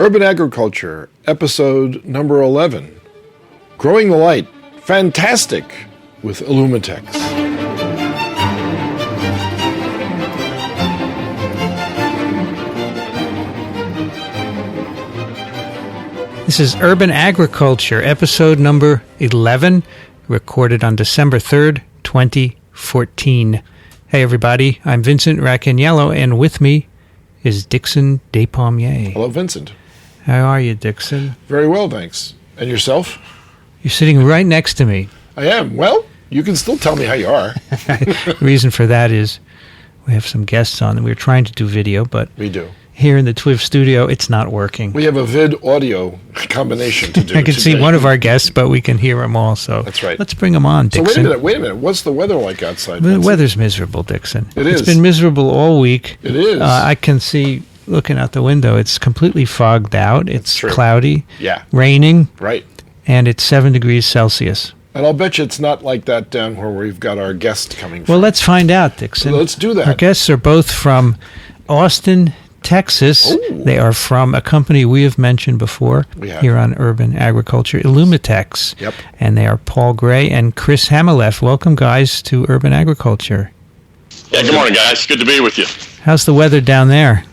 Urban Agriculture, episode number 11. Growing the Light, fantastic, with Illumitex. This is Urban Agriculture, episode number 11, recorded on December 3rd, 2014. Hey everybody, I'm Vincent Racaniello, and with me is Dickson Despommier. Hello, Vincent. How are you, Dickson? Very well, thanks. And yourself? You're sitting right next to me. I am. Well, you can still tell me how you are. The reason for that is we have some guests on, and we're trying to do video, but We do. here in the TWIV studio, it's not working. We have a vid-audio combination to do I can see today. one of our guests, but we can hear them all, so That's right. let's bring them on, So Dickson. wait a minute. What's the weather like outside? The Vincent? weather's miserable, Dickson. It It's is. been miserable all week. It is. I can see, looking out the window, it's completely fogged out. It's true. cloudy, Yeah, raining, right. and it's 7 degrees Celsius. And I'll bet you it's not like that down where we've got our guest coming from. Well, let's find out, Dickson. Let's do that. Our guests are both from Austin, Texas. Ooh. They are from a company we have mentioned before We have. here on Urban Agriculture, Illumitex. Yep. And they are Paul Gray and Chris Hammelef. Welcome, guys, to Urban Agriculture. Yeah, good morning, guys. Good to be with you. How's the weather down there?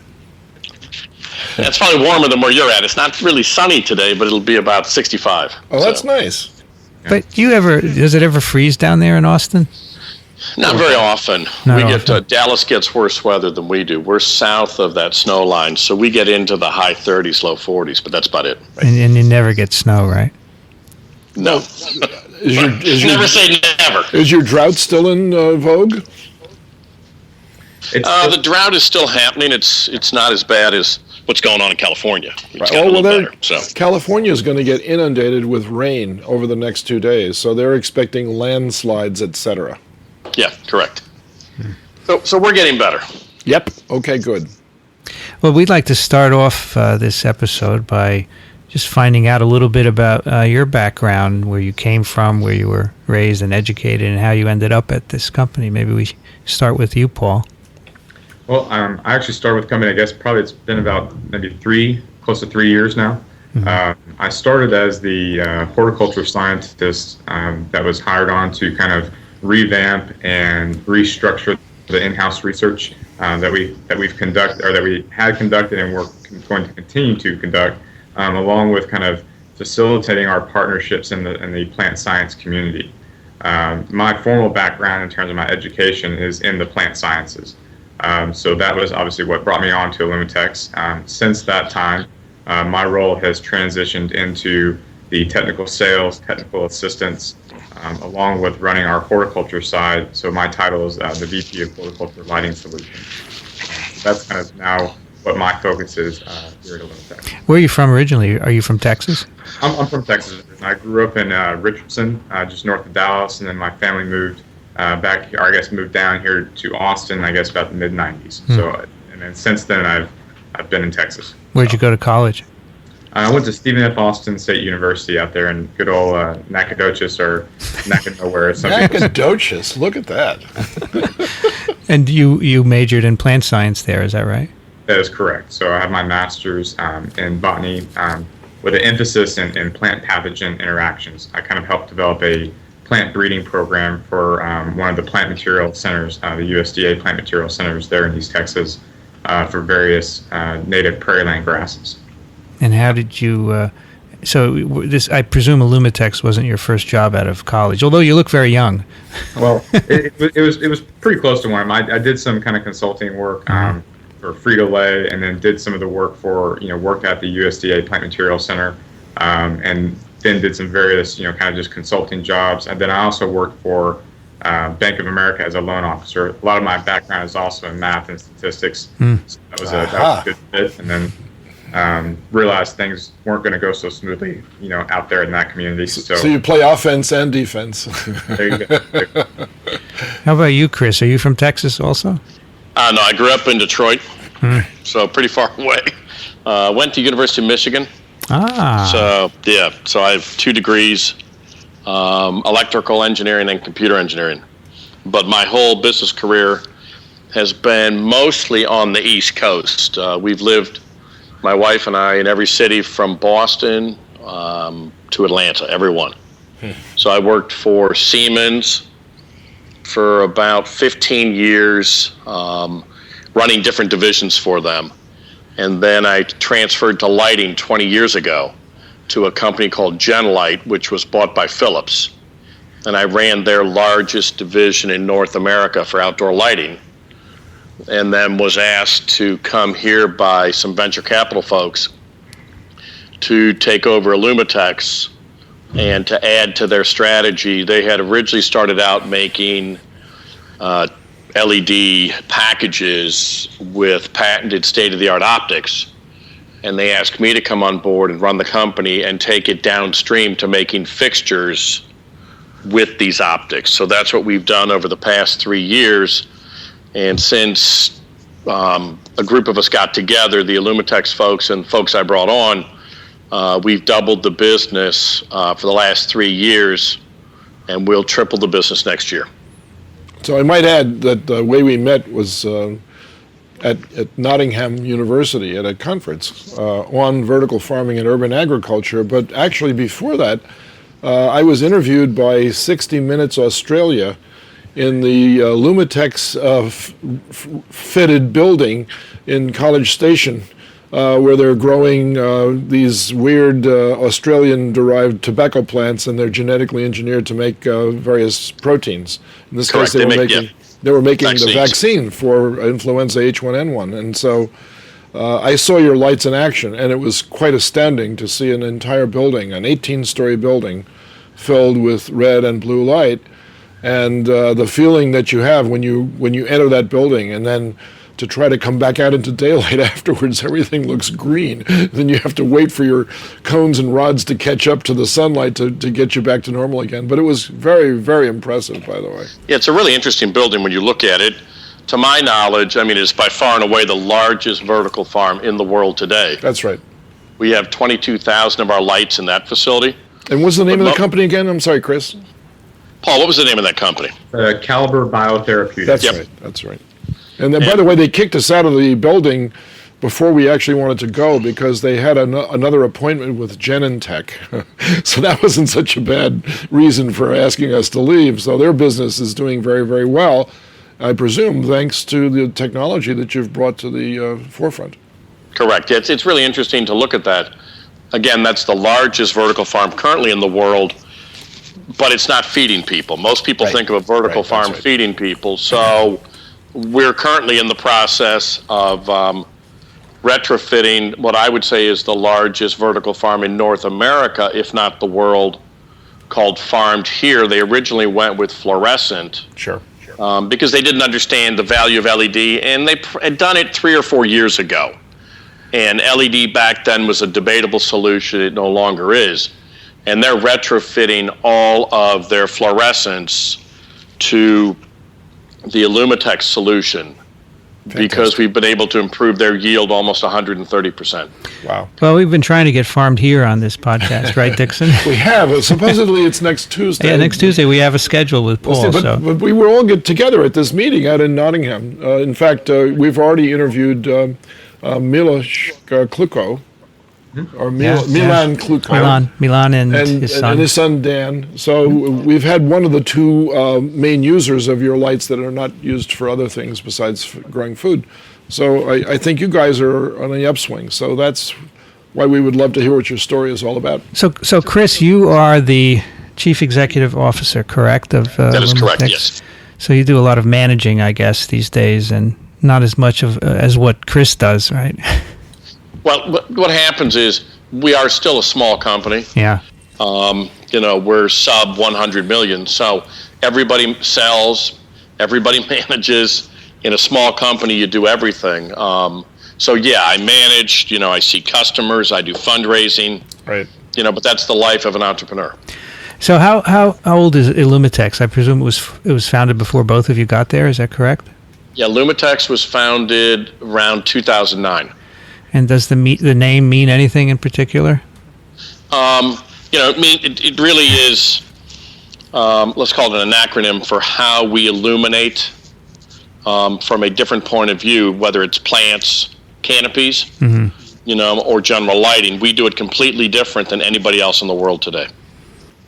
Yeah, it's probably warmer than where you're at. It's not really sunny today, but it'll be about 65. Oh, that's So, nice. But does it ever freeze down there in Austin? Not very often. Not we get often. Dallas gets worse weather than we do. We're south of that snow line, so we get into the high 30s, low 40s, but that's about it. And you never get snow, right? No. Never say never. Is your drought still in vogue? The drought is still happening. It's not as bad as what's going on in California. It's Right. gotten a little better. So. California is going to get inundated with rain over the next 2 days, so they're expecting landslides, etc. Yeah, correct. So we're getting better. Yep. Okay, good. Well, we'd like to start off this episode by just finding out a little bit about your background, where you came from, where you were raised and educated, and how you ended up at this company. Maybe we start with you, Paul. Well, I actually started with the company, I guess probably it's been about maybe close to 3 years now. I started as the horticultural scientist that was hired on to kind of revamp and restructure the in-house research that we've conducted, or that we had conducted and we're going to continue to conduct, along with kind of facilitating our partnerships in the plant science community. My formal background in terms of my education is in the plant sciences. So that was obviously what brought me on to Illumitex. Since that time, my role has transitioned into the technical sales, technical assistance, along with running our horticulture side. So my title is the VP of Horticulture Lighting Solutions. That's kind of now what my focus is here at Illumitex. Where are you from originally? Are you from Texas? I'm from Texas. I grew up in Richardson, just north of Dallas, and then my family moved back here, or I guess moved down here to Austin, I guess about the mid-90s. So, and then since then I've been in Texas. Where'd you go to college? I went to Stephen F. Austin State University out there in good old Nacogdoches, or Nacogdoches, as some people say. Nacogdoches, look at that. And you majored in plant science there, is that right? That is correct. So I have my master's in botany with an emphasis in plant pathogen interactions. I kind of helped develop a plant breeding program for one of the plant material centers, the USDA plant material centers there in East Texas, for various native prairie land grasses. And how did you? I presume Illumitex wasn't your first job out of college, although you look very young. Well, it was pretty close to one. I did some kind of consulting work for Frito-Lay, and then did some of the work worked at the USDA Plant Material Center, and then did some various kind of just consulting jobs. And then I also worked for Bank of America as a loan officer. A lot of my background is also in math and statistics. So that was a good fit. And then realized things weren't going to go so smoothly, out there in that community. So you play offense and defense. there you go. How about you, Chris? Are you from Texas also? No, I grew up in Detroit, so pretty far away. Went to University of Michigan. So I have 2 degrees, electrical engineering and computer engineering. But my whole business career has been mostly on the East Coast. my wife and I, in every city from Boston to Atlanta, every one. So I worked for Siemens for about 15 years, running different divisions for them. And then I transferred to lighting 20 years ago to a company called Genlight, which was bought by Philips. And I ran their largest division in North America for outdoor lighting, and then was asked to come here by some venture capital folks to take over Illumitex and to add to their strategy. They had originally started out making LED packages with patented state-of-the-art optics, and they asked me to come on board and run the company and take it downstream to making fixtures with these optics. So that's what we've done over the past 3 years. And since a group of us got together, the Illumitex folks and folks I brought on, we've doubled the business for the last 3 years, and we'll triple the business next year. So I might add that the way we met was at Nottingham University at a conference on vertical farming and urban agriculture. But actually before that, I was interviewed by 60 Minutes Australia in the Illumitex fitted building in College Station, where they're growing these weird Australian-derived tobacco plants, and they're genetically engineered to make various proteins. In this Correct. case, they were making Vaccines. the vaccine for influenza H1N1, and so I saw your lights in action, and it was quite astounding to see an entire building, an 18-story building, filled with red and blue light, and the feeling that you have when you enter that building, and then to try to come back out into daylight afterwards, everything looks green. Then you have to wait for your cones and rods to catch up to the sunlight to get you back to normal again. But it was very, very impressive, by the way. Yeah, it's a really interesting building when you look at it. To my knowledge, I mean, it's by far and away the largest vertical farm in the world today. That's right. We have 22,000 of our lights in that facility. And what's the name of the company again? I'm sorry, Chris. Paul, what was the name of that company? Caliber Biotherapeutics. That's right. That's right. And then, by the way, they kicked us out of the building before we actually wanted to go because they had another appointment with Genentech. So that wasn't such a bad reason for asking us to leave. So their business is doing very, very well, I presume, thanks to the technology that you've brought to the forefront. Correct. It's really interesting to look at that. Again, that's the largest vertical farm currently in the world, but it's not feeding people. Most people think of a vertical farm feeding people. So we're currently in the process of retrofitting what I would say is the largest vertical farm in North America, if not the world, called Farmed Here. They originally went with fluorescent. Sure. Because they didn't understand the value of LED, and they had done it 3 or 4 years ago. And LED back then was a debatable solution. It no longer is. And they're retrofitting all of their fluorescents to the Illumitex solution. Fantastic. Because we've been able to improve their yield almost 130%. Wow. Well, we've been trying to get Farmed Here on this podcast, right, Dickson? We have. Supposedly it's next Tuesday. Yeah, next Tuesday we have a schedule with Paul. But we will all get together at this meeting out in Nottingham. In fact, we've already interviewed Milos Kluko, or Milan Kluko. Milan and his son. And his son, Dan. So we've had one of the two main users of your lights that are not used for other things besides growing food. So I think you guys are on the upswing. So that's why we would love to hear what your story is all about. So Chris, you are the Chief Executive Officer, correct? Of that is Illumitex? Correct, yes. So you do a lot of managing, I guess, these days, and not as much of as what Chris does, right? Well, what happens is we are still a small company. Yeah. We're sub 100 million. So everybody sells, everybody manages. In a small company, you do everything. So yeah, I manage, I see customers, I do fundraising. Right. But that's the life of an entrepreneur. So how old is Illumitex? I presume it was founded before both of you got there. Is that correct? Yeah, Illumitex was founded around 2009. And does the name mean anything in particular? It really is, let's call it an acronym for how we illuminate from a different point of view, whether it's plants, canopies, or general lighting. We do it completely different than anybody else in the world today.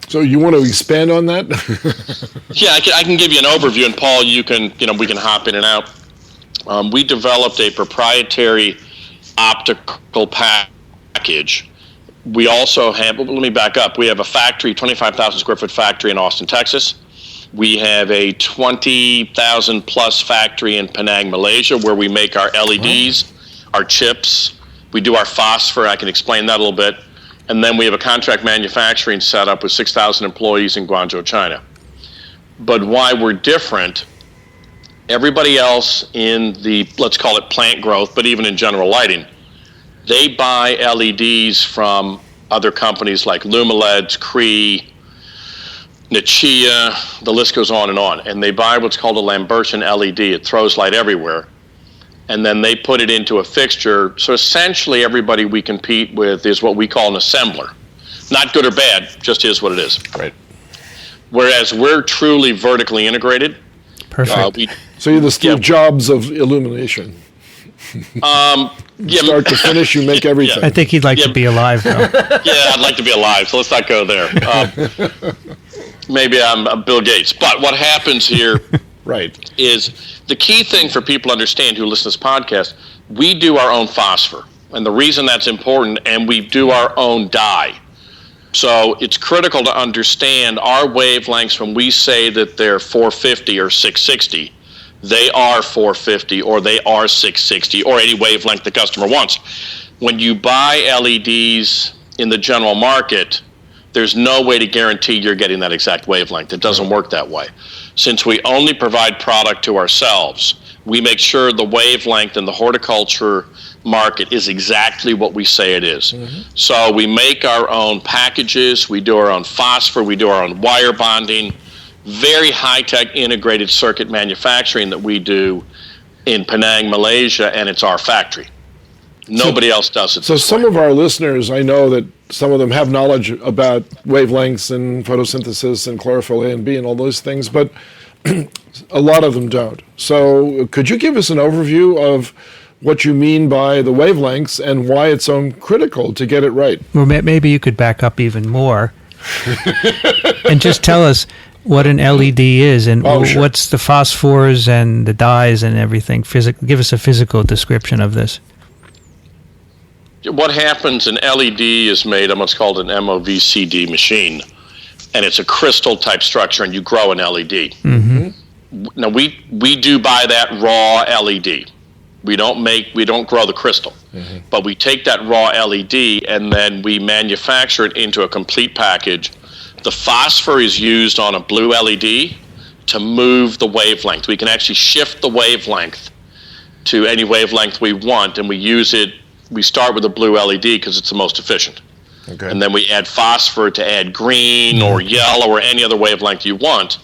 So you want to expand on that? Yeah, I can give you an overview, and Paul, we can hop in and out. We developed a proprietary optical package. We also have, let me back up. We have a factory, 25,000 square foot factory in Austin, Texas. We have a 20,000 plus factory in Penang, Malaysia, where we make our LEDs, our chips. We do our phosphor. I can explain that a little bit. And then we have a contract manufacturing setup with 6,000 employees in Guangzhou, China. But why we're different, everybody else in the, let's call it plant growth, but even in general lighting, they buy LEDs from other companies like Lumileds, Cree, Nichia, the list goes on. And they buy what's called a Lambertian LED. It throws light everywhere. And then they put it into a fixture. So essentially everybody we compete with is what we call an assembler. Not good or bad, just is what it is. Right. Whereas we're truly vertically integrated. Perfect. So you're the Steve Jobs of illumination. Start to finish, you make everything. I think he'd like to be alive, though. Yeah, I'd like to be alive, so let's not go there. Maybe I'm Bill Gates. But what happens here right. is the key thing for people to understand who listen to this podcast, we do our own phosphor. And the reason that's important, and we do our own dye. So it's critical to understand our wavelengths when we say that they're 450 or 660. They are 450 or they are 660 or any wavelength the customer wants. When you buy LEDs in the general market, there's no way to guarantee you're getting that exact wavelength. It doesn't work that way. Since we only provide product to ourselves, we make sure the wavelength in the horticulture market is exactly what we say it is. So we make our own packages, we do our own phosphor, we do our own wire bonding, very high-tech integrated circuit manufacturing that we do in Penang, Malaysia, and it's our factory. Nobody else does it. So some of our listeners, I know that some of them have knowledge about wavelengths and photosynthesis and chlorophyll A and B and all those things, but a lot of them don't. So could you give us an overview of what you mean by the wavelengths and why it's so critical to get it right? Well, maybe you could back up even more and just tell us what an LED is and Sure. what's the phosphors and the dyes and everything. Give us a physical description of this. What happens, an LED is made on what's called an MOVCD machine, and it's a crystal type structure, and you grow an LED. Now we do buy that raw LED. We don't grow the crystal, but we take that raw LED and then we manufacture it into a complete package. The phosphor is used on a blue LED to move the wavelength. We can actually shift the wavelength to any wavelength we want, and we use it. We start with a blue LED because it's the most efficient. Okay. And then we add phosphor to add green or yellow or any other wavelength you want.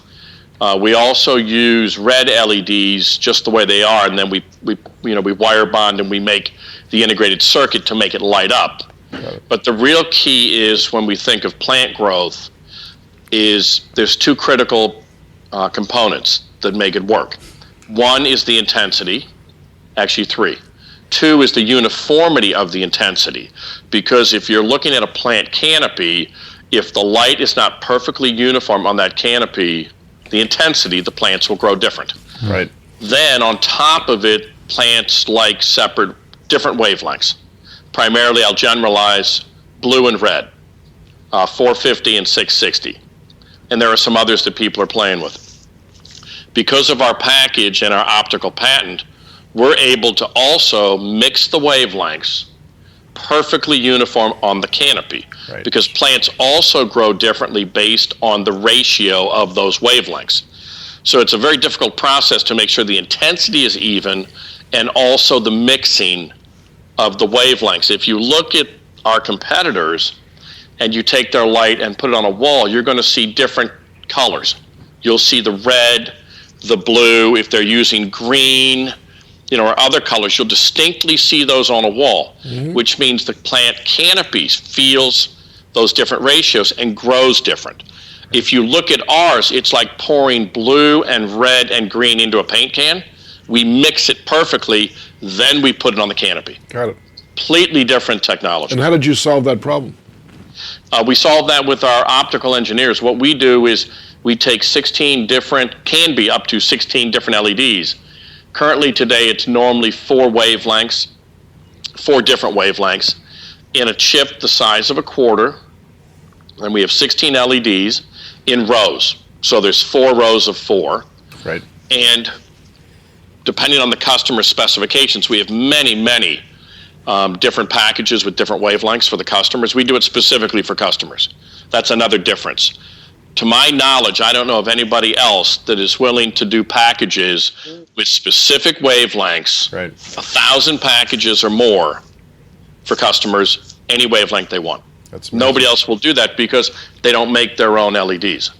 We also use red LEDs just the way they are, and then we wire bond and we make the integrated circuit to make it light up. But the real key is when we think of plant growth is there's two critical components that make it work. One is the intensity, actually three. Two is the uniformity of the intensity, because if you're looking at a plant canopy, if the light is not perfectly uniform on that canopy, the intensity, the plants will grow different. Right. Then on top of it, plants like different wavelengths. Primarily, I'll generalize blue and red, 450 and 660. And there are some others that people are playing with. Because of our package and our optical patent, we're able to also mix the wavelengths perfectly uniform on the canopy. Right. Because plants also grow differently based on the ratio of those wavelengths. So it's a very difficult process to make sure the intensity is even and also the mixing of the wavelengths. If you look at our competitors and you take their light and put it on a wall, you're going to see different colors. You'll see the red, the blue. If they're using green, or other colors, you'll distinctly see those on a wall, which means the plant canopy feels those different ratios and grows different. If you look at ours, it's like pouring blue and red and green into a paint can. We mix it perfectly, then we put it on the canopy. Got it. Completely different technology. And how did you solve that problem? We solved that with our optical engineers. What we do is we take 16 different, can be up to 16 different LEDs. Currently today it's normally 4 different wavelengths in a chip the size of a quarter, and we have 16 LEDs in rows. So there's 4 rows of 4. Right. And depending on the customer specifications, we have many different packages with different wavelengths for the customers. We do it specifically for customers. That's another difference. To my knowledge, I don't know of anybody else that is willing to do packages with specific wavelengths, Right. 1,000 packages or more for customers, any wavelength they want. That's amazing. Nobody else will do that because they don't make their own LEDs.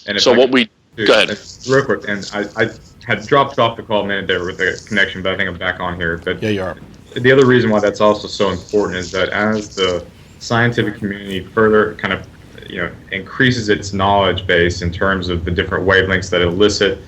And So what we, go ahead. Real quick, and I had dropped off the call a minute there with the connection, but I think I'm back on here. But Yeah, you are. the other reason why that's also so important is that as the scientific community further kind of increases its knowledge base in terms of the different wavelengths that elicit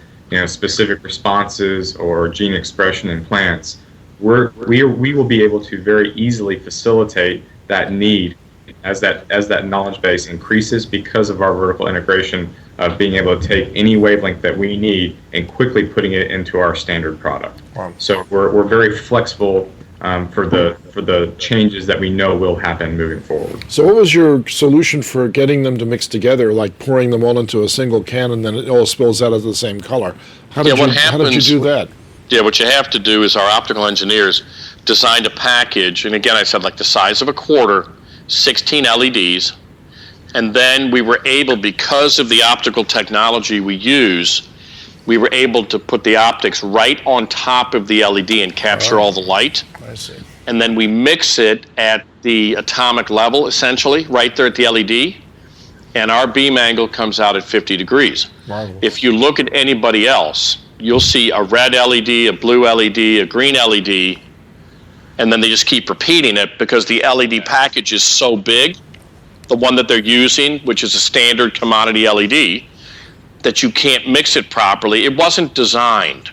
specific responses or gene expression in plants, we will be able to very easily facilitate that need as that knowledge base increases because of our vertical integration of being able to take any wavelength that we need and quickly putting it into our standard product. Wow. So we're very flexible for the changes that we know will happen moving forward. So what was your solution for getting them to mix together, like pouring them all into a single can and then it all spills out of the same color? How did you do that? Yeah, what you have to do is our optical engineers designed a package, and again, I said like the size of a quarter, 16 LEDs, and then we were able, because of the optical technology we use, we were able to put the optics right on top of the LED and capture all the light. I see. And then we mix it at the atomic level, essentially, right there at the LED, and our beam angle comes out at 50 degrees. Marvelous. If you look at anybody else, you'll see a red LED, a blue LED, a green LED, and then they just keep repeating it because the LED package is so big, the one that they're using, which is a standard commodity LED, that you can't mix it properly. It wasn't designed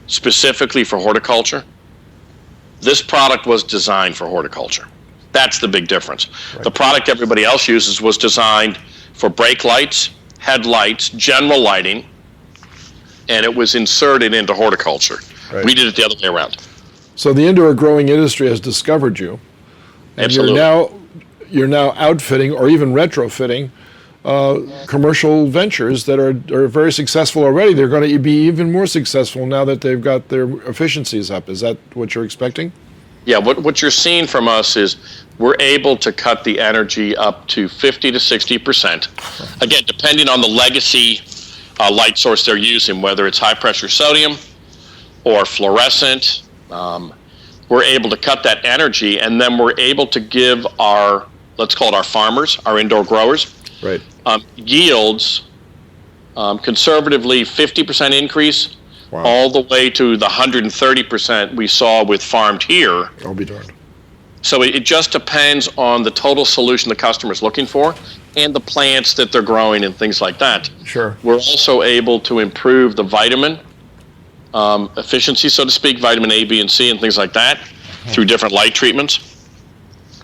specifically for horticulture. This product was designed for horticulture. That's the big difference. Right. The product everybody else uses was designed for brake lights, headlights, general lighting, and it was inserted into horticulture. Right. We did it the other way around. So the indoor growing industry has discovered you, and Absolutely. you're now outfitting or even retrofitting commercial ventures that are very successful already. They're going to be even more successful now that they've got their efficiencies up. Is that what you're expecting? Yeah, what you're seeing from us is we're able to cut the energy up to 50 to 60%. Again, depending on the legacy light source they're using, whether it's high pressure sodium or fluorescent, we're able to cut that energy, and then we're able to give our, let's call it our farmers, our indoor growers, right, yields conservatively 50% increase. Wow. All the way to the 130% we saw with farmed here. I'll be darned. So it just depends on the total solution the customer's looking for and the plants that they're growing and things like that. Sure. We're also able to improve the vitamin efficiency, so to speak, vitamin A, B, and C, and things like that through different light treatments.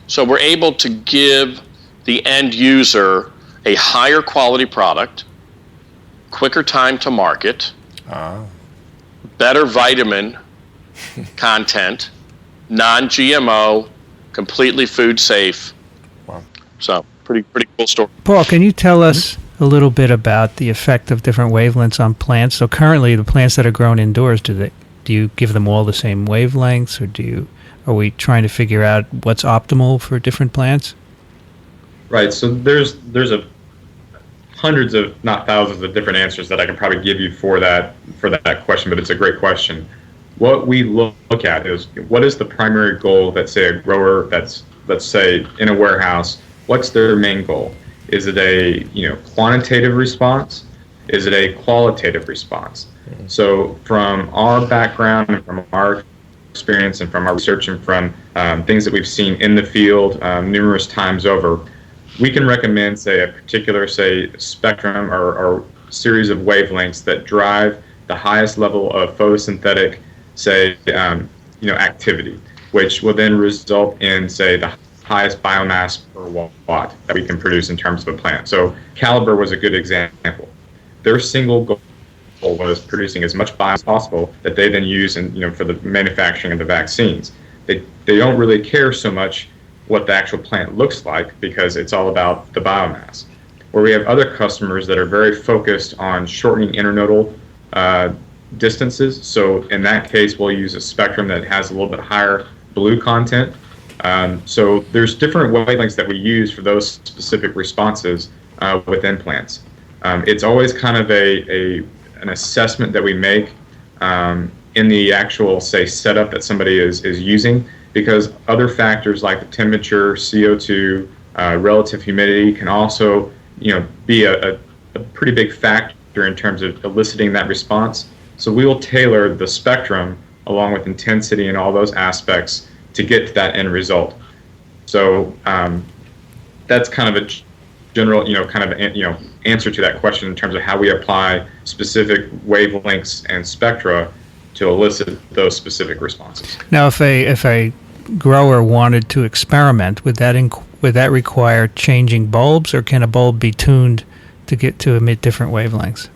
So we're able to give the end user a higher quality product, quicker time to market, better vitamin content, non-GMO, completely food safe. Wow. So pretty cool story. Paul, can you tell us a little bit about the effect of different wavelengths on plants? So currently, the plants that are grown indoors, do you give them all the same wavelengths, or are we trying to figure out what's optimal for different plants? Right. So there's hundreds of, not thousands of different answers that I can probably give you for that question, but it's a great question. What we look at is, what is the primary goal that, say, a grower that's, let's say, in a warehouse, what's their main goal? Is it a quantitative response? Is it a qualitative response? Mm-hmm. So from our background and from our experience and from our research and from things that we've seen in the field numerous times over, we can recommend, say, a particular, say, spectrum or series of wavelengths that drive the highest level of photosynthetic, say, activity. which will then result in, say, the highest biomass per watt that we can produce in terms of a plant. So Caliber was a good example. Their single goal was producing as much biomass as possible that they then use for the manufacturing of the vaccines. They don't really care so much what the actual plant looks like because it's all about the biomass. Where we have other customers that are very focused on shortening internodal distances. So in that case, we'll use a spectrum that has a little bit higher blue content. So there's different wavelengths that we use for those specific responses within plants. It's always kind of an assessment that we make in the actual, say, setup that somebody is using, because other factors like the temperature, CO2, relative humidity can also be a pretty big factor in terms of eliciting that response. So we will tailor the spectrum along with intensity and all those aspects to get to that end result. So that's kind of a general, answer to that question in terms of how we apply specific wavelengths and spectra to elicit those specific responses. Now, if a grower wanted to experiment, would that require changing bulbs, or can a bulb be tuned to get to emit different wavelengths?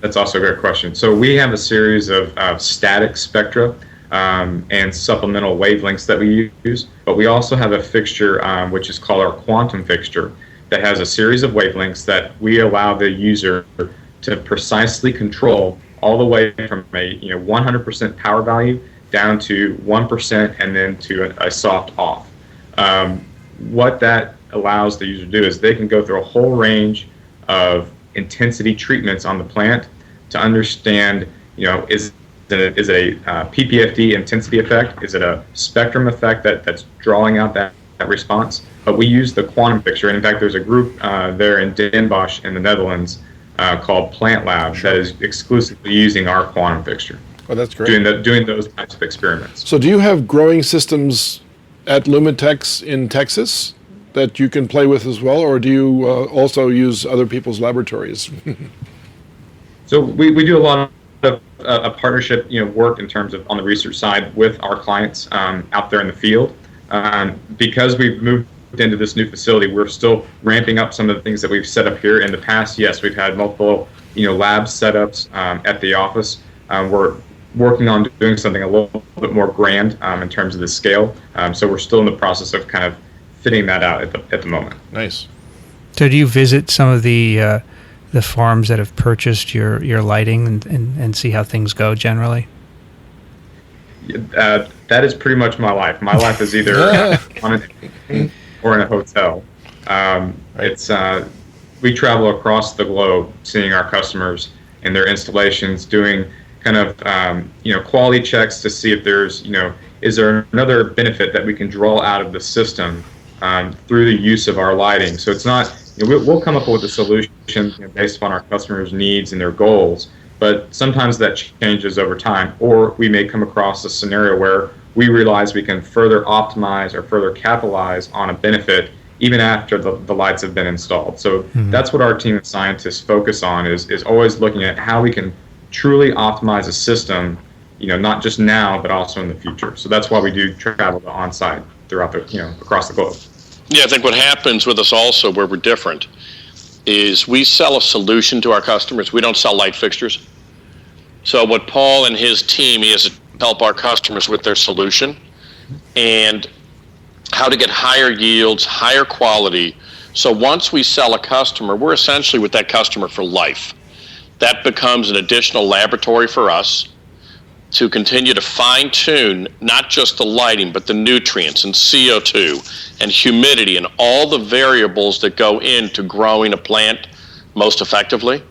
That's also a great question. So we have a series of static spectra and supplemental wavelengths that we use, but we also have a fixture which is called our quantum fixture that has a series of wavelengths that we allow the user to precisely control all the way from a 100% power value down to 1% and then to a soft off. What that allows the user to do is they can go through a whole range of intensity treatments on the plant to understand, is it a PPFD intensity effect? Is it a spectrum effect that's drawing out that response? But we use the quantum fixture, and in fact, there's a group there in Den Bosch in the Netherlands called Plant Lab that is exclusively using our quantum fixture. Oh, that's great. Doing those types of experiments. So do you have growing systems at Illumitex in Texas that you can play with as well, or do you also use other people's laboratories? So we do a lot of a partnership work in terms of on the research side with our clients out there in the field. Because we've moved into this new facility, we're still ramping up some of the things that we've set up here. In the past, yes, we've had multiple lab setups at the office. We're working on doing something a little bit more grand in terms of the scale. So we're still in the process of kind of fitting that out at the moment. Nice. So do you visit some of the farms that have purchased your lighting and see how things go generally? That is pretty much my life. My life is either on or in a hotel. It's we travel across the globe seeing our customers and their installations, doing kind of quality checks to see if there's is there another benefit that we can draw out of the system through the use of our lighting. So it's not we'll come up with a solution based upon our customers' needs and their goals, but sometimes that changes over time, or we may come across a scenario where we realize we can further optimize or further capitalize on a benefit even after the lights have been installed. So that's what our team of scientists focus on, is always looking at how we can truly optimize a system, not just now, but also in the future. So that's why we do travel to on-site throughout across the globe. Yeah, I think what happens with us also, where we're different, is we sell a solution to our customers. We don't sell light fixtures. So what Paul and his team is to help our customers with their solution and how to get higher yields, higher quality. So once we sell a customer, we're essentially with that customer for life. That becomes an additional laboratory for us to continue to fine-tune not just the lighting, but the nutrients and CO2 and humidity and all the variables that go into growing a plant most effectively.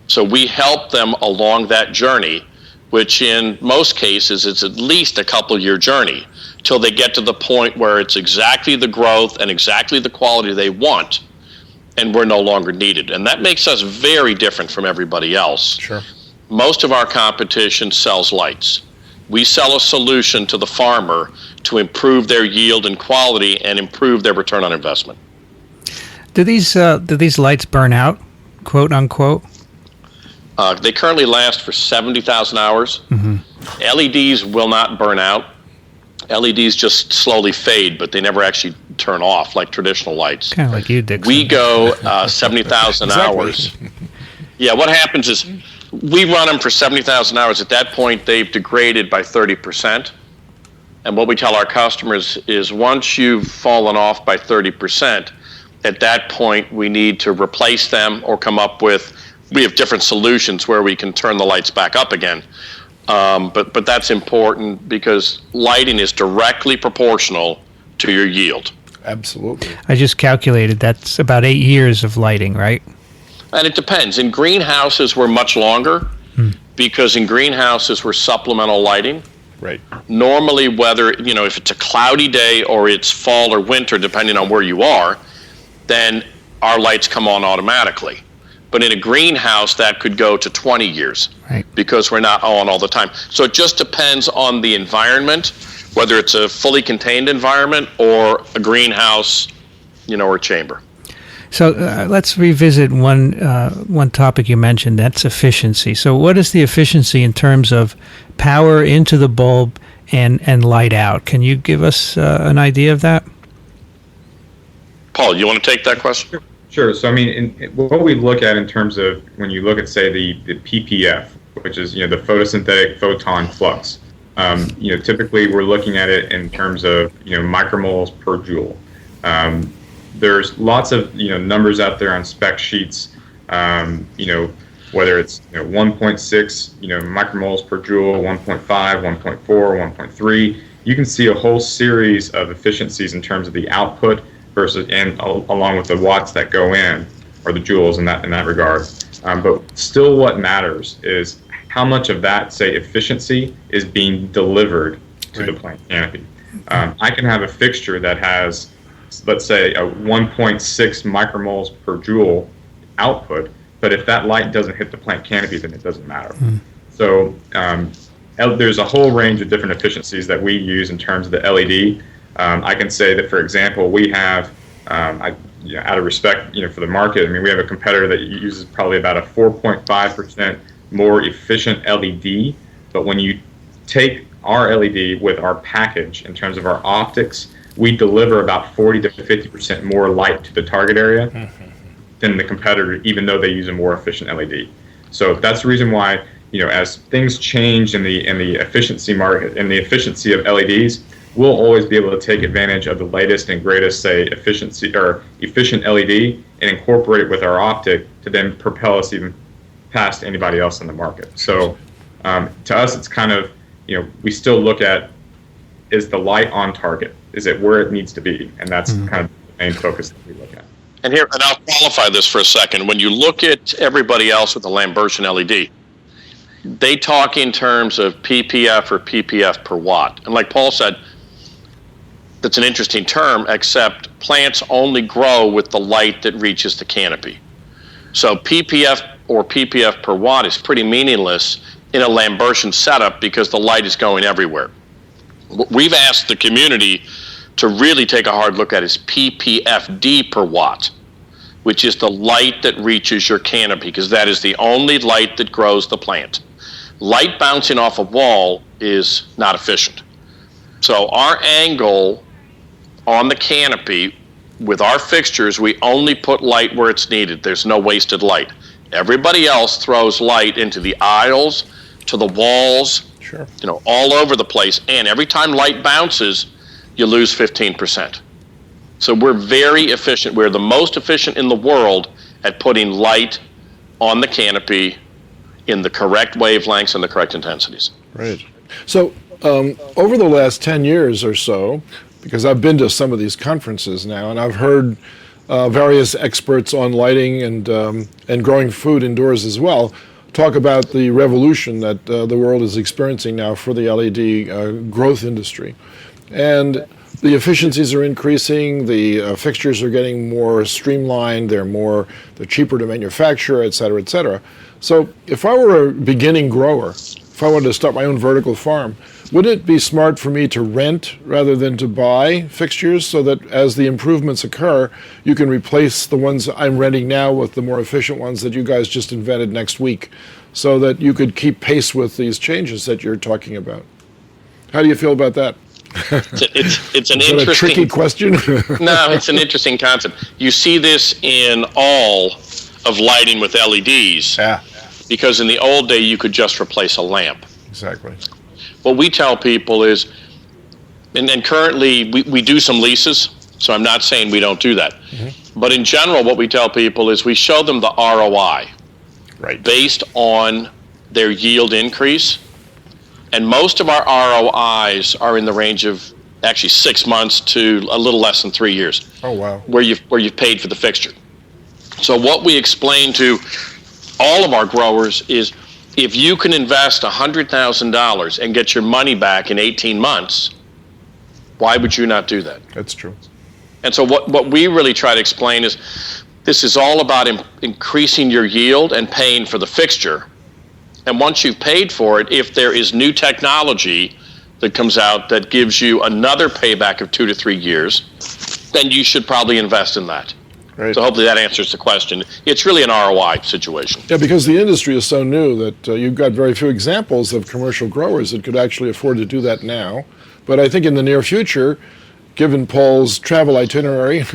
So we help them along that journey, which in most cases is at least a couple-year journey till they get to the point where it's exactly the growth and exactly the quality they want, and we're no longer needed. And that makes us very different from everybody else. Sure. Most of our competition sells lights. We sell a solution to the farmer to improve their yield and quality and improve their return on investment. Do these lights burn out, quote unquote? They currently last for 70,000 hours. LEDs will not burn out. LEDs just slowly fade, but they never actually turn off like traditional lights. Kind of like you, Dickson. We go 70,000 hours. Yeah, what happens is we run them for 70,000 hours. At that point, they've degraded by 30%. And what we tell our customers is once you've fallen off by 30%, at that point, we need to replace them or come up with, we have different solutions where we can turn the lights back up again. But that's important because lighting is directly proportional to your yield. Absolutely. I just calculated that's about 8 years of lighting, right? And it depends. In greenhouses, we're much longer because in greenhouses, we're supplemental lighting. Right. Normally, whether, if it's a cloudy day or it's fall or winter, depending on where you are, then our lights come on automatically. But in a greenhouse, that could go to 20 years because we're not on all the time. So it just depends on the environment, whether it's a fully contained environment or a greenhouse, or chamber. So let's revisit one topic you mentioned, that's efficiency. So what is the efficiency in terms of power into the bulb and light out? Can you give us an idea of that? Paul, you want to take that question? Sure. So, what we look at in terms of when you look at, say, the PPF, which is, the photosynthetic photon flux, typically we're looking at it in terms of, micromoles per joule. There's lots of, numbers out there on spec sheets, whether it's 1.6, micromoles per joule, 1.5, 1.4, 1.3. You can see a whole series of efficiencies in terms of the output versus, and along with the watts that go in, or the joules in that regard. But still what matters is how much of that, say, efficiency is being delivered to the plant canopy. I can have a fixture that has, let's say, a 1.6 micromoles per joule output, but if that light doesn't hit the plant canopy, then it doesn't matter. So there's a whole range of different efficiencies that we use in terms of the LED. I can say that, for example, we have, out of respect, for the market, we have a competitor that uses probably about a 4.5% more efficient LED, but when you take our LED with our package in terms of our optics, we deliver about 40 to 50% more light to the target area than the competitor, even though they use a more efficient LED. So that's the reason why, as things change in the efficiency market and the efficiency of LEDs, we'll always be able to take advantage of the latest and greatest, say, efficiency or efficient LED and incorporate it with our optic to then propel us even past anybody else in the market. So to us, it's kind of, we still look at, is the light on target? Is it where it needs to be? And that's kind of the main focus that we look at. And I'll qualify this for a second. When you look at everybody else with the Lambertian LED, they talk in terms of PPF or PPF per watt. And like Paul said, that's an interesting term, except plants only grow with the light that reaches the canopy. So PPF or PPF per watt is pretty meaningless in a Lambertian setup because the light is going everywhere. What we've asked the community to really take a hard look at is PPFD per watt, which is the light that reaches your canopy, because that is the only light that grows the plant. Light bouncing off a wall is not efficient. So our angle on the canopy with our fixtures, we only put light where it's needed. There's no wasted light. Everybody else throws light into the aisles, to the walls, all over the place. And every time light bounces, you lose 15%. So we're very efficient. We're the most efficient in the world at putting light on the canopy in the correct wavelengths and the correct intensities. Right. So over the last 10 years or so, because I've been to some of these conferences now, and I've heard various experts on lighting and growing food indoors as well talk about the revolution that the world is experiencing now for the LED growth industry. And the efficiencies are increasing, the fixtures are getting more streamlined, they're cheaper to manufacture, et cetera, et cetera. So if I were a beginning grower, if I wanted to start my own vertical farm, would it be smart for me to rent rather than to buy fixtures so that as the improvements occur, you can replace the ones I'm renting now with the more efficient ones that you guys just invented next week so that you could keep pace with these changes that you're talking about? How do you feel about that? It's an Is that a interesting tricky question? No, it's an interesting concept. You see this in all of lighting with LEDs. Yeah, Because in the old day, you could just replace a lamp. exactly. What we tell people is, and currently we do some leases, so I'm not saying we don't do that. Mm-hmm. But in general, what we tell people is we show them the ROI Right. based on their yield increase. And most of our ROIs are in the range of actually 6 months to a little less than 3 years. Oh, wow. Where you've paid for the fixture. So what we explain to all of our growers is, if you can invest $100,000 and get your money back in 18 months, why would you not do that? That's true. And so what we really try to explain is, this is all about increasing your yield and paying for the fixture. And once you've paid for it, if there is new technology that comes out that gives you another payback of 2 to 3 years, then you should probably invest in that. Right. So hopefully that answers the question. It's really an ROI situation. Yeah, because the industry is so new that you've got very few examples of commercial growers that could actually afford to do that now. But I think in the near future, given Paul's travel itinerary,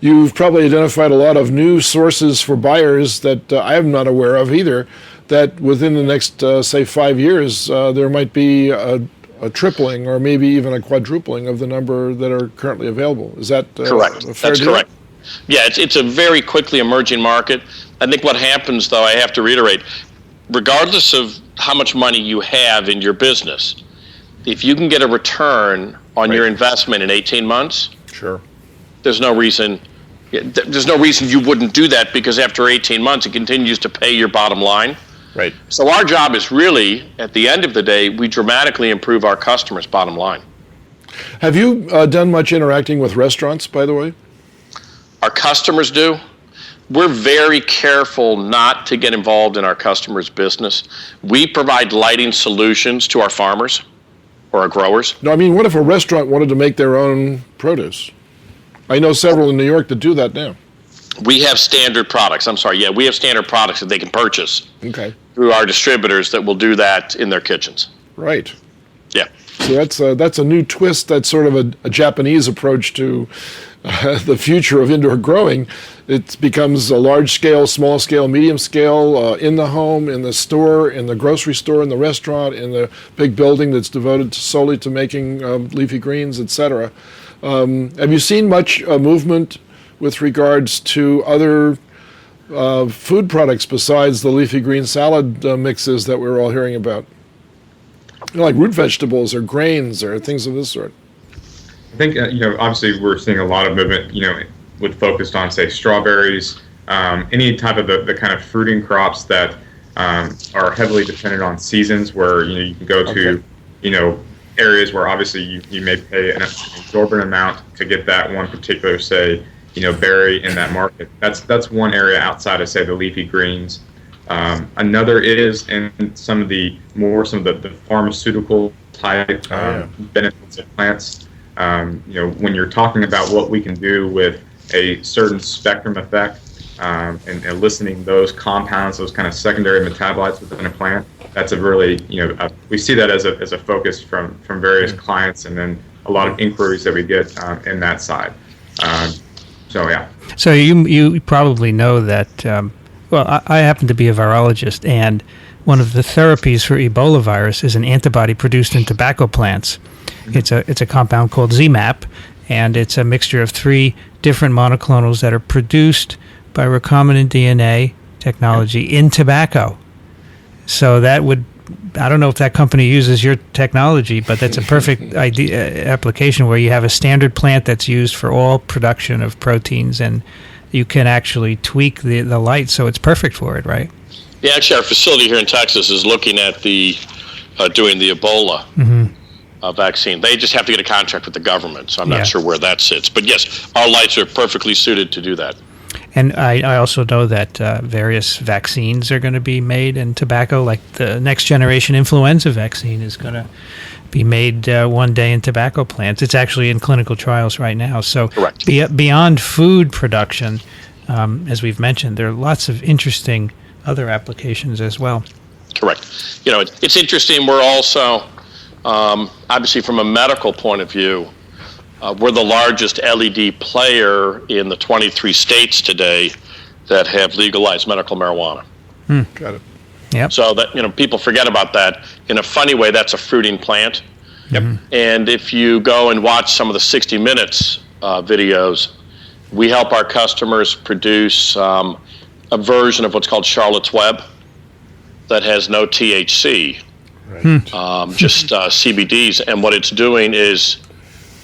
you've probably identified a lot of new sources for buyers that I am not aware of either, that within the next, say, 5 years, there might be a tripling or maybe even a quadrupling of the number that are currently available. Is that correct? A fair That's deal? correct. Yeah, it's a very quickly emerging market. I think what happens, though, I have to reiterate, regardless of how much money you have in your business, if you can get a return on your investment in 18 months, Sure. there's no reason you wouldn't do that, because after 18 months, it continues to pay your bottom line. Right. So our job is really, at the end of the day, we dramatically improve our customers' bottom line. Have you done much interacting with restaurants, by the way? Our customers do. We're very careful not to get involved in our customers' business. We provide lighting solutions to our farmers or our growers. No, I mean, what if a restaurant wanted to make their own produce? I know several in New York that do that now. We have standard products. We have standard products that they can purchase through our distributors that will do that in their kitchens. Right. Yeah. So that's a new twist. That's sort of a Japanese approach to the future of indoor growing. It becomes a large scale, small scale, medium scale, in the home, in the store, in the grocery store, in the restaurant, in the big building that's devoted solely to making leafy greens, etc. Have you seen much movement with regards to other food products besides the leafy green salad mixes that we're all hearing about? Like root vegetables or grains or things of this sort? I think, obviously we're seeing a lot of movement, with focused on, say, strawberries, any type of the kind of fruiting crops that are heavily dependent on seasons, where, you can go to, areas where obviously you may pay an exorbitant amount to get that one particular, say, berry in that market. That's one area outside of, say, the leafy greens. Another is in some of the pharmaceutical type benefits of plants. When you're talking about what we can do with a certain spectrum effect, and eliciting those compounds, those kind of secondary metabolites within a plant, that's a really, we see that as a focus from various clients, and then a lot of inquiries that we get in that side. So you probably know that. I happen to be a virologist, and one of the therapies for Ebola virus is an antibody produced in tobacco plants. It's a compound called ZMapp, and it's a mixture of 3 different monoclonals that are produced by recombinant DNA technology in tobacco. So that would, I don't know if that company uses your technology, but that's a perfect application where you have a standard plant that's used for all production of proteins, and you can actually tweak the light so it's perfect for it, right? Yeah, actually, our facility here in Texas is looking at doing the Ebola vaccine. They just have to get a contract with the government, so I'm not sure where that sits. But yes, our lights are perfectly suited to do that. And I also know that various vaccines are going to be made in tobacco, like the next generation influenza vaccine is going to be made one day in tobacco plants. It's actually in clinical trials right now. So correct. Beyond food production, as we've mentioned, there are lots of interesting other applications as well. Correct. It's interesting. We're also Obviously, from a medical point of view, we're the largest LED player in the 23 states today that have legalized medical marijuana. Got it. Yep. So that people forget about that. In a funny way, that's a fruiting plant. Yep. And if you go and watch some of the 60 Minutes videos, we help our customers produce a version of what's called Charlotte's Web that has no THC, just CBDs. And what it's doing is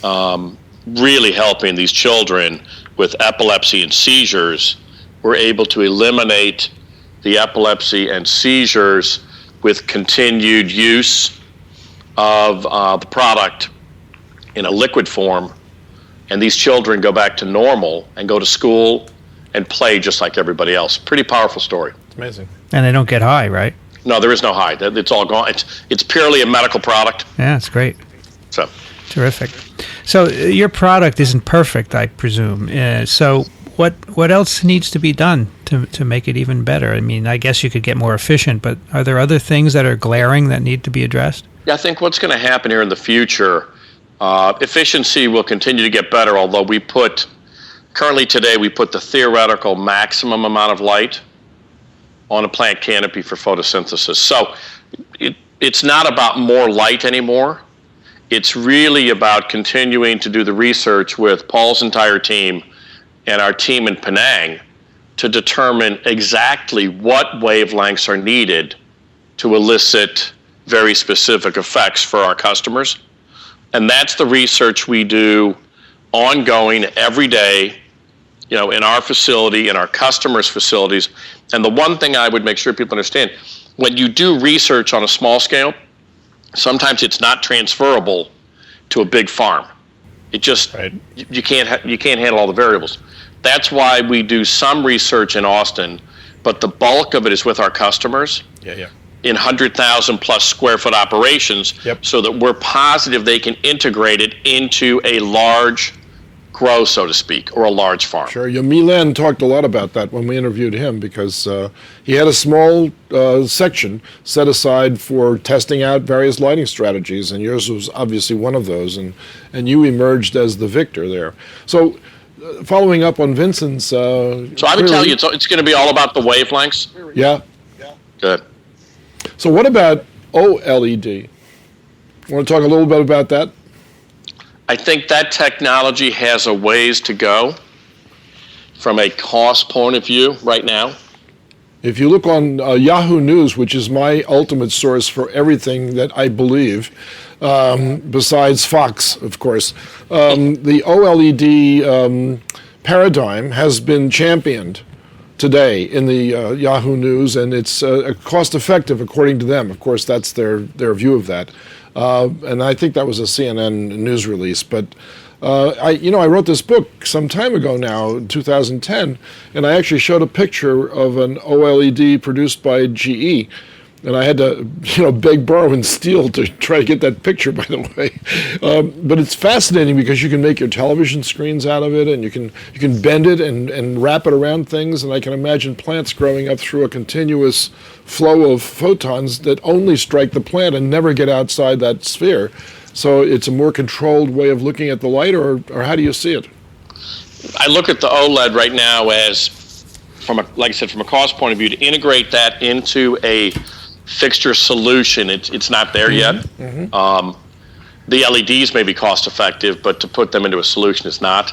really helping these children with epilepsy and seizures. We're able to eliminate the epilepsy and seizures with continued use of the product in a liquid form, and these children go back to normal and go to school and play just like everybody else. Pretty powerful story. It's amazing. And they don't get high, right? No, there is no high. It's all gone. It's purely a medical product. Yeah, it's great. So Terrific. So your product isn't perfect, I presume. So what else needs to be done to make it even better? I mean, I guess you could get more efficient, but are there other things that are glaring that need to be addressed? Yeah, I think what's going to happen here in the future, efficiency will continue to get better, although currently today we put the theoretical maximum amount of light on a plant canopy for photosynthesis. So it's not about more light anymore. It's really about continuing to do the research with Paul's entire team and our team in Penang to determine exactly what wavelengths are needed to elicit very specific effects for our customers. And that's the research we do ongoing every day, in our facility, in our customers' facilities. And the one thing I would make sure people understand, when you do research on a small scale, sometimes it's not transferable to a big farm. It just, Right. you can't handle all the variables. That's why we do some research in Austin, but the bulk of it is with our customers Yeah. in 100,000 plus square foot operations, Yep. so that we're positive they can integrate it into a large grow, so to speak, or a large farm. Sure. Milan talked a lot about that when we interviewed him, because he had a small section set aside for testing out various lighting strategies, and yours was obviously one of those, and you emerged as the victor there. So following up on Vincent's... So I would tell you, it's going to be all about the wavelengths. Yeah. Good. So what about OLED? Want to talk a little bit about that? I think that technology has a ways to go from a cost point of view right now. If you look on Yahoo News, which is my ultimate source for everything that I believe, besides Fox, of course, the OLED paradigm has been championed today in the Yahoo News, and it's cost-effective according to them. Of course, that's their view of that. And I think that was a CNN news release. But I wrote this book some time ago now, in 2010, and I actually showed a picture of an OLED produced by GE. And I had to, beg, borrow, and steal to try to get that picture, by the way. But it's fascinating because you can make your television screens out of it, and you can bend it and wrap it around things. And I can imagine plants growing up through a continuous flow of photons that only strike the plant and never get outside that sphere. So it's a more controlled way of looking at the light, or how do you see it? I look at the OLED right now as, from a cost point of view, to integrate that into a fixture solution. It's not there yet. Mm-hmm. The LEDs may be cost effective, but to put them into a solution is not.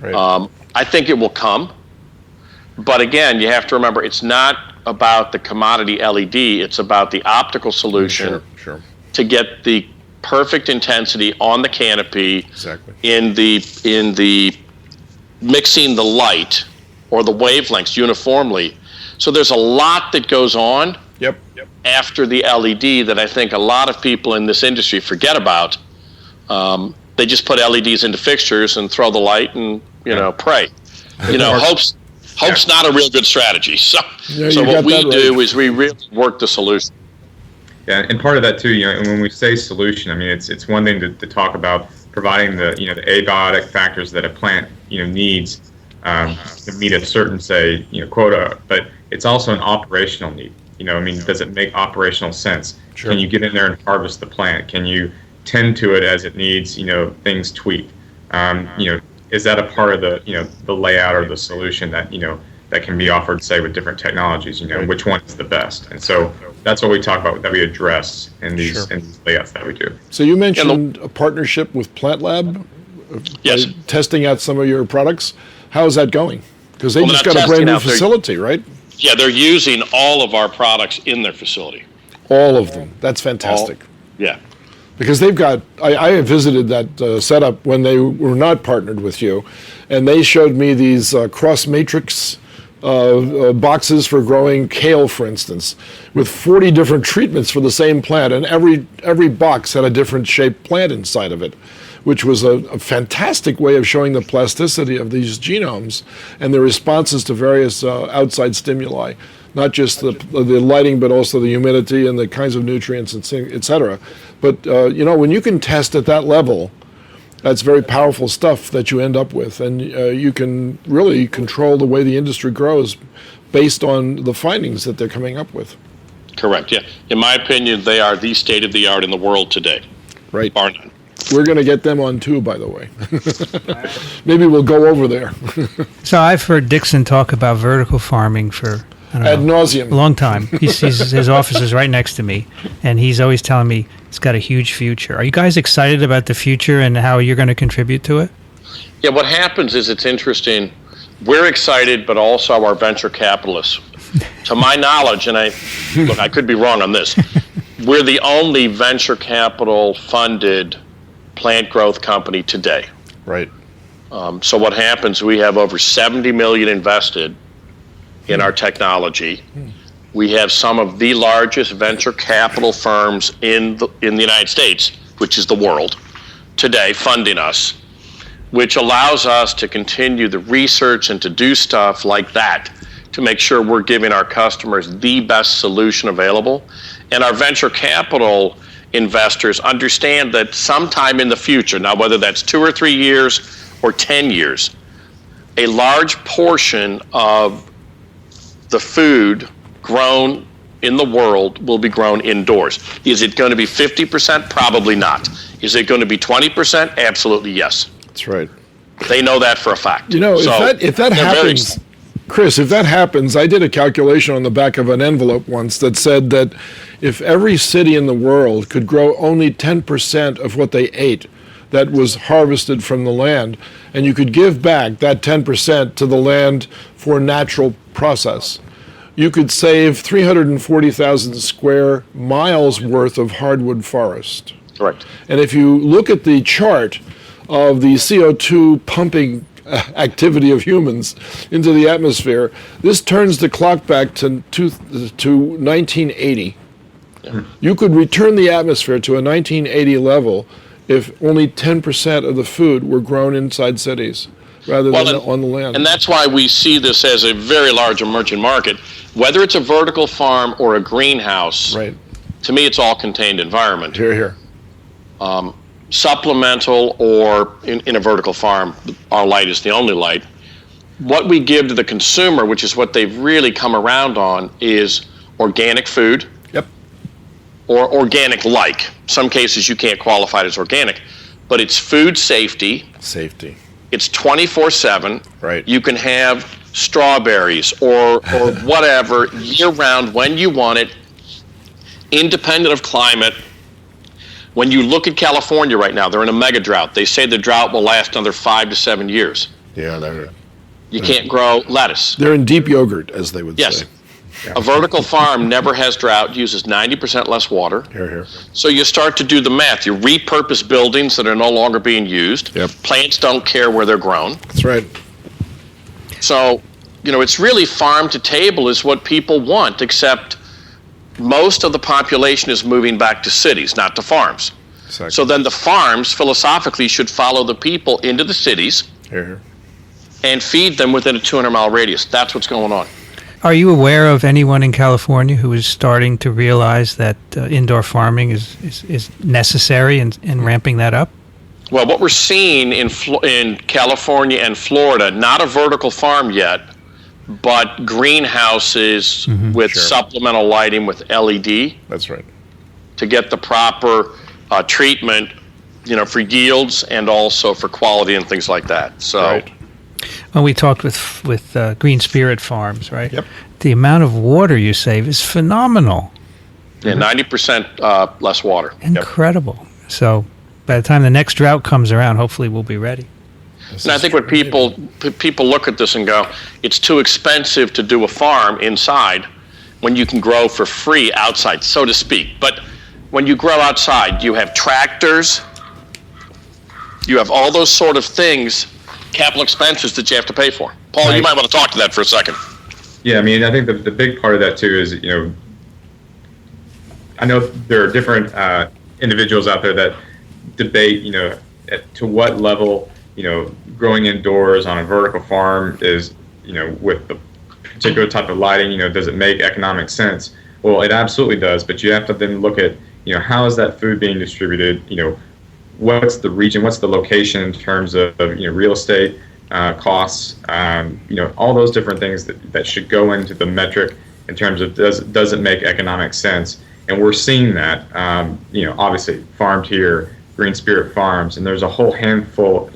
Right. I think it will come, but again, you have to remember, it's not about the commodity LED. It's about the optical solution Sure. to get the perfect intensity on the canopy. Exactly. in the mixing the light or the wavelengths uniformly. So there's a lot that goes on. Yep. After the LED that I think a lot of people in this industry forget about. They just put LEDs into fixtures and throw the light and pray. Hope's not a real good strategy. So what we do is we really work the solution. Yeah, and part of that too, and when we say solution, I mean it's one thing to talk about providing the the abiotic factors that a plant needs to meet a certain quota, but it's also an operational need. Does it make operational sense? Sure. Can you get in there and harvest the plant? Can you tend to it as it needs, things tweaked. Is that a part of the layout or the solution that, that can be offered, say, with different technologies, which one is the best? And so that's what we talk about, that we address in these layouts that we do. So you mentioned a partnership with Plant Lab, Yes. testing out some of your products. How is that going? Because they just got a brand new facility, right? Yeah, they're using all of our products in their facility. All of them. That's fantastic. Yeah. Because they've got, I have visited that setup when they were not partnered with you, and they showed me these cross matrix boxes for growing kale, for instance, with 40 different treatments for the same plant, and every box had a different shaped plant inside of it, which was a fantastic way of showing the plasticity of these genomes and the responses to various outside stimuli, not just the lighting, but also the humidity and the kinds of nutrients, et cetera. But, when you can test at that level, that's very powerful stuff that you end up with. And you can really control the way the industry grows based on the findings that they're coming up with. Correct, yeah. In my opinion, they are the state-of-the-art in the world today. Right. Bar none. We're going to get them on too, by the way. Maybe we'll go over there. So I've heard Dickson talk about vertical farming for Ad nauseum. a long time. His office is right next to me, and he's always telling me it's got a huge future. Are you guys excited about the future and how you're going to contribute to it? Yeah, what happens is it's interesting. We're excited, but also our venture capitalists. To my knowledge, and I could be wrong on this, we're the only venture capital funded plant growth company today. Right. So what happens, we have over 70 million invested in our technology. We have some of the largest venture capital firms in the United States, which is the world, today funding us, which allows us to continue the research and to do stuff like that to make sure we're giving our customers the best solution available. And our venture capital investors understand that sometime in the future, now whether that's 2 or 3 years or 10 years, a large portion of the food grown in the world will be grown indoors. Is it going to be 50%? Probably not. Is it going to be 20%? Absolutely yes. That's right. They know that for a fact. If that happens, Chris, if that happens, I did a calculation on the back of an envelope once that said that if every city in the world could grow only 10% of what they ate that was harvested from the land, and you could give back that 10% to the land for natural process, you could save 340,000 square miles worth of hardwood forest. Correct. And if you look at the chart of the CO2 pumping activity of humans into the atmosphere, this turns the clock back to 1980. Yeah. You could return the atmosphere to a 1980 level if only 10% of the food were grown inside cities rather than on the land. And that's why we see this as a very large emerging market. Whether it's a vertical farm or a greenhouse, right. To me it's all contained environment. Here, here. Supplemental or in a vertical farm, our light is the only light. What we give to the consumer, which is what they've really come around on, is organic food. Yep. Or organic-like. Some cases you can't qualify it as organic, but it's food safety. Safety. It's 24/7. Right. You can have strawberries or whatever year-round when you want it, independent of climate. When you look at California right now, they're in a mega drought. They say the drought will last another 5 to 7 years. Yeah, you can't grow lettuce. They're in deep yogurt, as they would say. Yes. A vertical farm never has drought, uses 90% less water. Here, here. So you start to do the math. You repurpose buildings that are no longer being used. Yep. Plants don't care where they're grown. That's right. So, it's really farm to table is what people want, except most of the population is moving back to cities, not to farms. Exactly. So then the farms, philosophically, should follow the people into the cities Here, here. and feed them within a 200-mile radius. That's what's going on. Are you aware of anyone in California who is starting to realize that indoor farming is necessary and ramping that up? Well, what we're seeing in California and Florida, not a vertical farm yet, but greenhouses with supplemental lighting with LED. That's right. To get the proper treatment, for yields and also for quality and things like that. So, Right. When we talked with Green Spirit Farms, right? Yep. The amount of water you save is phenomenal. yeah, 90% less water. Incredible. So by the time the next drought comes around, hopefully we'll be ready. And I think when people look at this and go, it's too expensive to do a farm inside when you can grow for free outside, so to speak. But when you grow outside, you have tractors, you have all those sort of things, capital expenses that you have to pay for. Paul, Right. you might want to talk to that for a second. Yeah, I mean, I think the big part of that too is, I know there are different individuals out there that debate, to what level, growing indoors on a vertical farm is, with the particular type of lighting, does it make economic sense? Well, it absolutely does, but you have to then look at, how is that food being distributed? What's the region, what's the location in terms of real estate costs, all those different things that should go into the metric in terms of does it make economic sense? And we're seeing that, obviously farmed here, Green Spirit Farms, and there's a whole handful,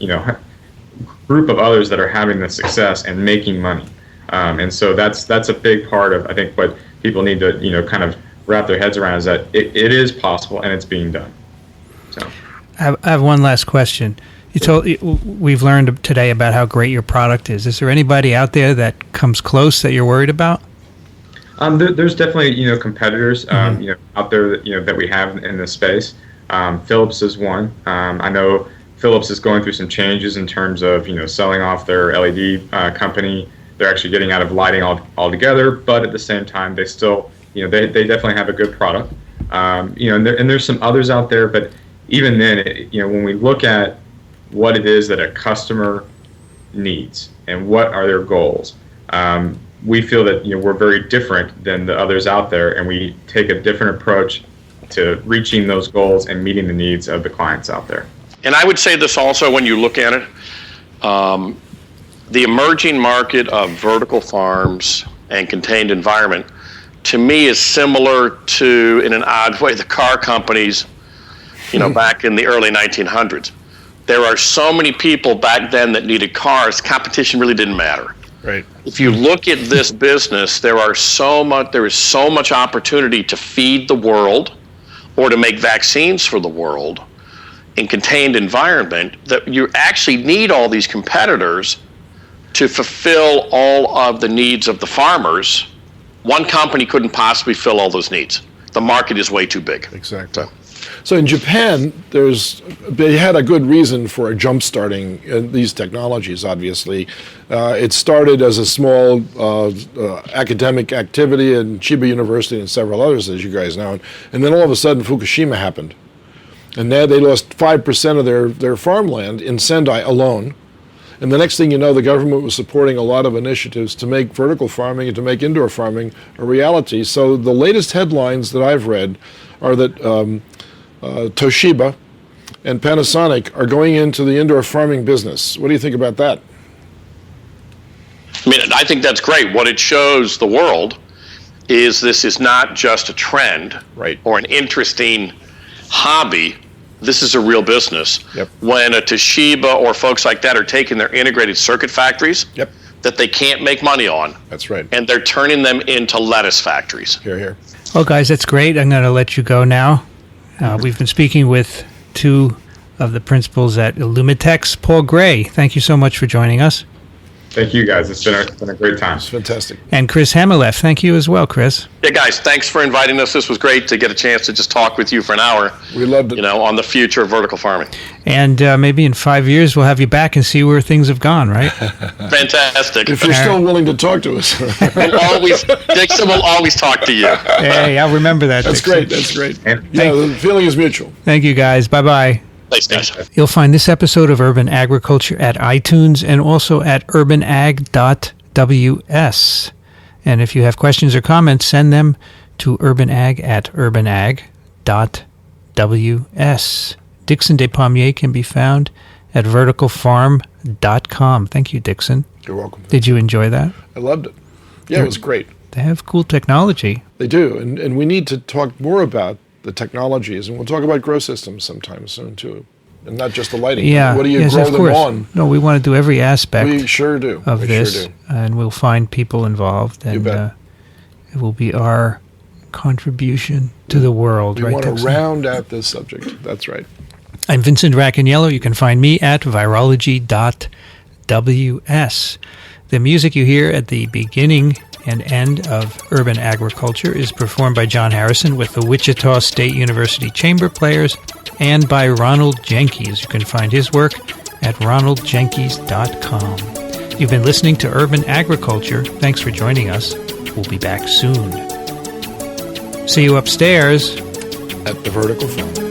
group of others that are having the success and making money. And so that's a big part of, I think, what people need to, kind of wrap their heads around is that it is possible and it's being done. So. I have one last question. We've learned today about how great your product is. Is there anybody out there that comes close that you're worried about? There's definitely competitors out there that we have in this space. Philips is one. I know Philips is going through some changes in terms of selling off their LED company. They're actually getting out of lighting altogether, but at the same time they still they definitely have a good product. And there's some others out there, but even then, when we look at what it is that a customer needs and what are their goals, we feel that we're very different than the others out there, and we take a different approach to reaching those goals and meeting the needs of the clients out there. And I would say this also when you look at it, the emerging market of vertical farms and contained environment, to me, is similar to, in an odd way, the car companies, back in the early 1900s. There are so many people back then that needed cars, competition really didn't matter. Right. If you look at this business, there is so much opportunity to feed the world or to make vaccines for the world in contained environment that you actually need all these competitors to fulfill all of the needs of the farmers. One company couldn't possibly fill all those needs. The market is way too big. Exactly. So in Japan, they had a good reason for jump-starting these technologies, obviously. It started as a small academic activity in Chiba University and several others, as you guys know. And then all of a sudden, Fukushima happened. And now they lost 5% of their farmland in Sendai alone. And the next thing you know, the government was supporting a lot of initiatives to make vertical farming and to make indoor farming a reality. So the latest headlines that I've read are that Toshiba and Panasonic are going into the indoor farming business. What do you think about that? I mean, I think that's great. What it shows the world is this is not just a trend, Right. or an interesting hobby. This is a real business. Yep. When a Toshiba or folks like that are taking their integrated circuit factories Yep. that they can't make money on, That's right. and they're turning them into lettuce factories. Here, here. Well, guys, that's great. I'm going to let you go now. We've been speaking with two of the principals at Illumitex. Paul Gray, thank you so much for joining us. Thank you, guys. It's been a great time. It's fantastic. And Chris Hammelef, thank you as well, Chris. Yeah, guys, thanks for inviting us. This was great to get a chance to just talk with you for an hour, We loved it. on the future of vertical farming. And maybe in 5 years we'll have you back and see where things have gone, right? Fantastic. If you're still willing to talk to us. Dixon will always talk to you. Hey, I'll remember that. That's Dixon. great. That's great. And Yeah, the feeling is mutual. Thank you, guys. Bye-bye. Thanks, guys. You'll find this episode of Urban Agriculture at iTunes and also at urbanag.ws. And if you have questions or comments, send them to urbanag@urbanag.ws. Dickson Despommier can be found at verticalfarm.com. Thank you, Dickson. You're welcome. Did you enjoy that? I loved it. Yeah, it was great. They have cool technology. They do. And we need to talk more about the technologies, and we'll talk about grow systems sometime soon too, and not just the lighting. Yeah. What do you yes, grow of them course. on? No, we want to do every aspect We sure do. of we this, Sure do. and we'll find people involved, You and bet. it will be our contribution to the world. We right, want to Dickson? round out this subject. That's right. I'm Vincent Racaniello. You can find me at virology.ws. The music you hear at the beginning and end of Urban Agriculture is performed by John Harrison with the Wichita State University Chamber Players and by Ronald Jenkins. You can find his work at ronaldjenkins.com. You've been listening to Urban Agriculture. Thanks for joining us. We'll be back soon. See you upstairs At the Vertical Farm.